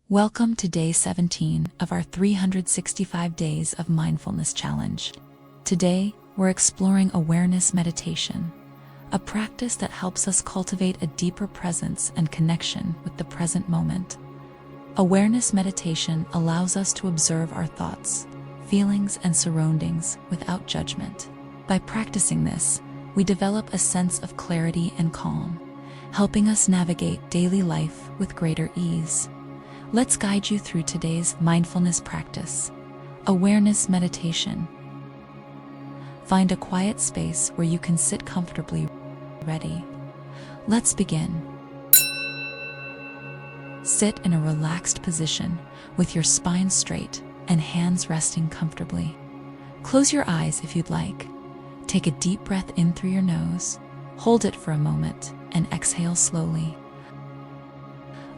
Welcome to day 17 of our 365 Days of Mindfulness Challenge. Today, we're exploring awareness meditation, a practice that helps us cultivate a deeper presence and connection with the present moment. Awareness meditation allows us to observe our thoughts, feelings, and surroundings without judgment. By practicing this, we develop a sense of clarity and calm, helping us navigate daily life with greater ease. Let's guide you through today's mindfulness practice, awareness meditation. Find a quiet space where you can sit comfortably. Ready? Let's begin. Sit in a relaxed position with your spine straight and hands resting comfortably. Close your eyes if you'd like. Take a deep breath in through your nose, hold it for a moment, and exhale slowly.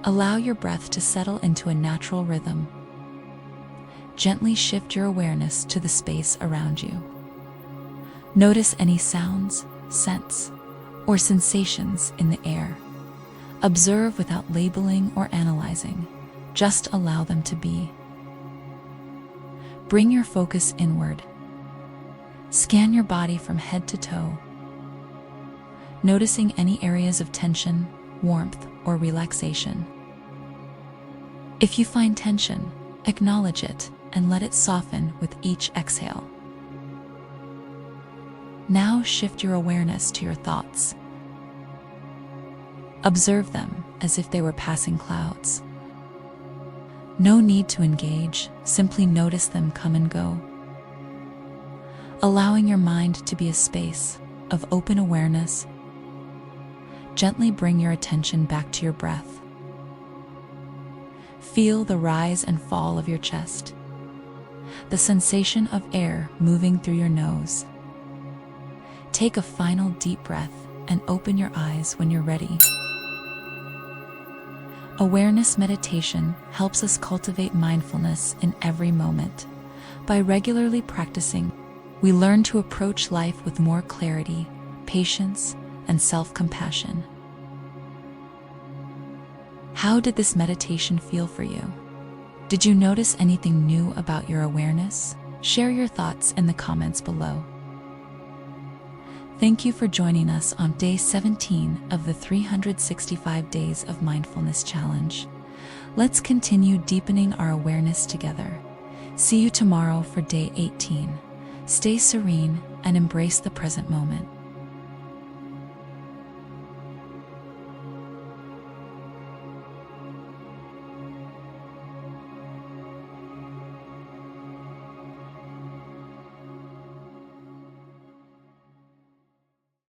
Allow your breath to settle into a natural rhythm. Gently shift your awareness to the space around you. Notice any sounds, scents, or sensations in the air. Observe without labeling or analyzing. Just allow them to be. Bring your focus inward. Scan your body from head to toe, noticing any areas of tension, warmth, or relaxation. If you find tension, acknowledge it and let it soften with each exhale. Now shift your awareness to your thoughts. Observe them as if they were passing clouds. No need to engage, simply notice them come and go. Allowing your mind to be a space of open awareness, gently bring your attention back to your breath. Feel the rise and fall of your chest, the sensation of air moving through your nose. Take a final deep breath and open your eyes when you're ready. Awareness meditation helps us cultivate mindfulness in every moment. By regularly practicing, we learn to approach life with more clarity, patience, and self-compassion. How did this meditation feel for you? Did you notice anything new about your awareness? Share your thoughts in the comments below. Thank you for joining us on day 17 of the 365 Days of Mindfulness Challenge. Let's continue deepening our awareness together. See you tomorrow for day 18. Stay serene and embrace the present moment.